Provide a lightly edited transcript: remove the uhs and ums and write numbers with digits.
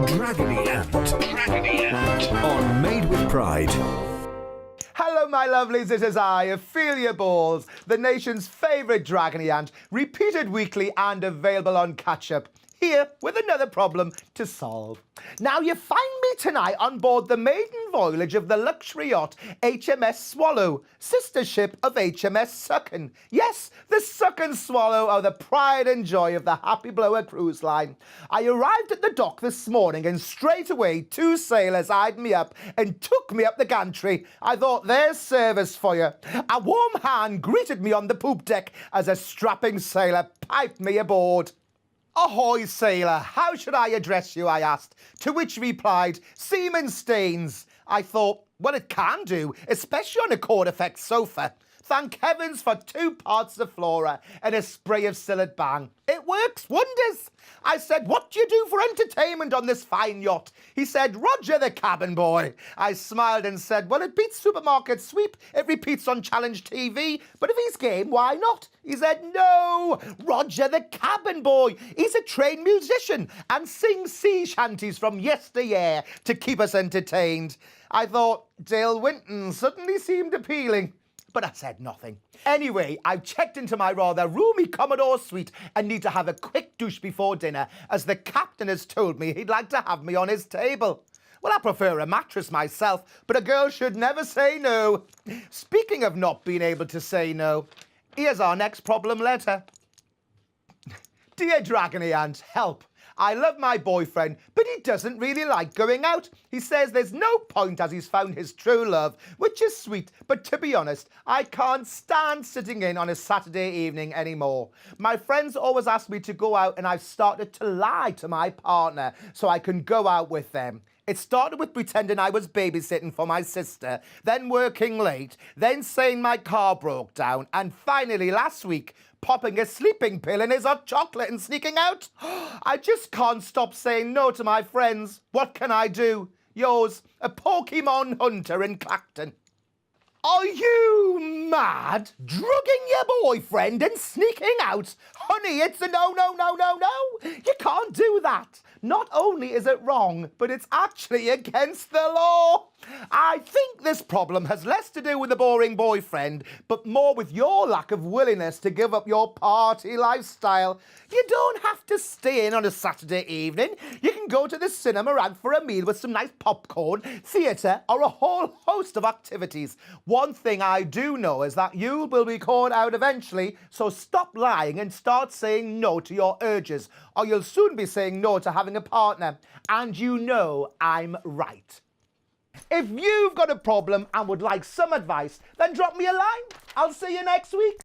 Dragony Ant. On Made with Pride. Hello, my lovelies, it is I, Ophelia Balls, the nation's favourite Dragony Ant, repeated weekly and available on catch-up, here with another problem to solve. Now, you find me tonight on board the maiden voyage of the luxury yacht HMS Swallow, sister ship of HMS Sucken. Yes, the Sucken Swallow are the pride and joy of the Happy Blower cruise line. I arrived at the dock this morning and straight away 2 sailors eyed me up and took me up the gantry. I thought, there's service for you. A warm hand greeted me on the poop deck as a strapping sailor piped me aboard. "Ahoy, sailor, how should I address you?" I asked, to which he replied, "Seaman Staines." I thought, well, it can do, especially on a chord-effect sofa. Thank heavens for 2 parts of flora and a spray of Sillet Bang. It works wonders. I said, "What do you do for entertainment on this fine yacht?" He said, "Roger the cabin boy." I smiled and said, "Well, it beats Supermarket Sweep. It repeats on Challenge TV. But if he's game, why not?" He said, "No, Roger the cabin boy. He's a trained musician and sings sea shanties from yesteryear to keep us entertained." I thought Dale Winton suddenly seemed appealing, but I said nothing. Anyway, I've checked into my rather roomy Commodore suite and need to have a quick douche before dinner, as the captain has told me he'd like to have me on his table. Well, I prefer a mattress myself, but a girl should never say no. Speaking of not being able to say no, here's our next problem letter. Dear Dragony Ant, help. I love my boyfriend, but he doesn't really like going out. He says there's no point as he's found his true love, which is sweet, but to be honest, I can't stand sitting in on a Saturday evening anymore. My friends always ask me to go out, and I've started to lie to my partner so I can go out with them. It started with pretending I was babysitting for my sister, then working late, then saying my car broke down, and finally last week, popping a sleeping pill in his hot chocolate and sneaking out. I just can't stop saying no to my friends. What can I do? Yours, a Pokemon hunter in Clacton. Are you mad? Drugging your boyfriend and sneaking out? Honey, it's a no, no, no, no, no. You can't do that. Not only is it wrong, but it's actually against the law. I think this problem has less to do with the boring boyfriend, but more with your lack of willingness to give up your party lifestyle. You don't have to stay in on a Saturday evening. You can go to the cinema out for a meal with some nice popcorn, theatre, or a whole host of activities. One thing I do know is that you will be caught out eventually, so stop lying and start saying no to your urges, or you'll soon be saying no to having a partner. And you know I'm right. If you've got a problem and would like some advice, then drop me a line. I'll see you next week.